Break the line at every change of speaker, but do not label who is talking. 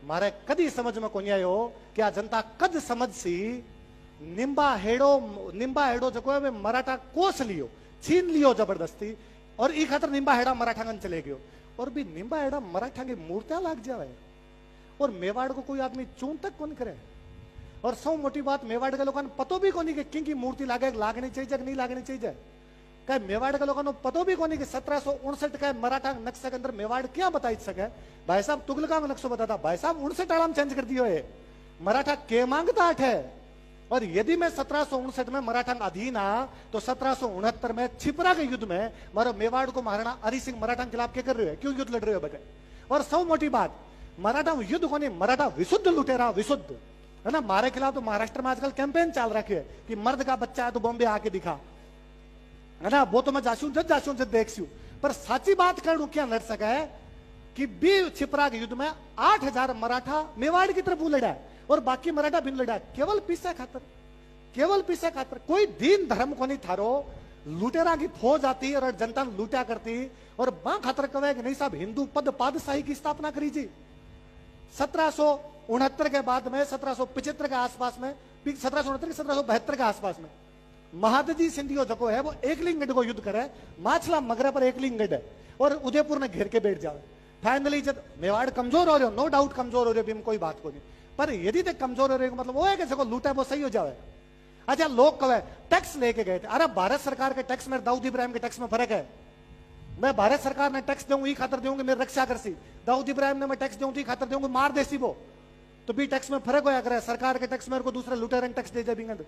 मारे कदी समझ में कोनी आयो कि आ जनता कद समझ सी निंबा हेड़ो जो है मराठा कोस लियो, छीन लियो जबरदस्ती, और ई खातर निंबा हेड़ा मराठांगन चले गयो। और भी निंबा हेड़ा मराठा की मूर्तियां लाग जावे और मेवाड़ को कोई आदमी चून तक कौन करे। और सौ मोटी बात, मेवाड़ के लोगों ने पतो भी कोनी कि किंग की मूर्ति लागनी चाहिए कि नहीं लागनी चाहिए। कहे मेवाड़ के लोगों ने पतो भी कोनी कि 1759 का मराठा नक्शे के अंदर मेवाड़ क्या बताई सके। भाई साहब तुगलका में नक्शा बताता, भाई साहब 59 आड़ाम चेंज कर दियो है, मराठा के मांगता है। और यदि मैं 1759 में मराठा अधीन आ तो 1769 में छिपरा के युद्ध में मारो मेवाड़ को महाराणा हरि सिंह मराठा के खिलाफ क्या कर रहे हो, क्यों युद्ध लड़ रहे हो बेटे। और सौ मोटी बात, मराठा युद्ध को नहीं, मराठा विशुद्ध लुटेरा, विशुद्ध है ना। मारे खिलाफ तो महाराष्ट्र में आजकल कैंपेन चल रखे है कि मर्द का बच्चा है तो बॉम्बे आके दिखा, है ना। वो तो मैं जासूं जब देखू, पर साची बात करूं क्या लड़ सका है कि बी छिपरा के युद्ध में 8000 मराठा मेवाड़ की तरफ लड़ा है और बाकी मराठा बिन लड़ा, केवल पैसे खातर, केवल पैसे खातर। कोई दीन धर्म को नहीं थारो, लुटेरा की फौज आती और जनता लूटा करती और बां खातर कहे कि नहीं साहब हिंदू पद पादशाही की स्थापना करी जी। 1769 के बाद में 1775 के आसपास में, 1769 के 1772 के आसपास में महादजी सिंधियो जो है वो एकलिंगगढ़ को युद्ध करे, माछला मगरा पर एकलिंगगढ़ है और उदयपुर ने घेर के बैठ जाए। फाइनली जब मेवाड़ कमजोर हो रहे हो, नो डाउट कमजोर हो रहे हो, कोई बात को नहीं, पर यदि तक कमजोर हो रहे हो मतलब वो है कि जगह लूटा वो सही हो जाए। अच्छा लोग कहे टैक्स लेके गए थे, अरे भारत सरकार के टैक्स में दाऊद इब्राहिम के टैक्स में फर्क है। मैं भारत सरकार ने टैक्स दूंगी खातर दूंगी मेरी रक्षा कर सी, दाऊद इब्राहिम ने मैं टैक्स दूंगी खातर दूंगी मार देसी वो, तो भी टैक्स में फर्क होया करे। सरकार के टैक्स में को दूसरे लुटेरन टैक्स दे जाए।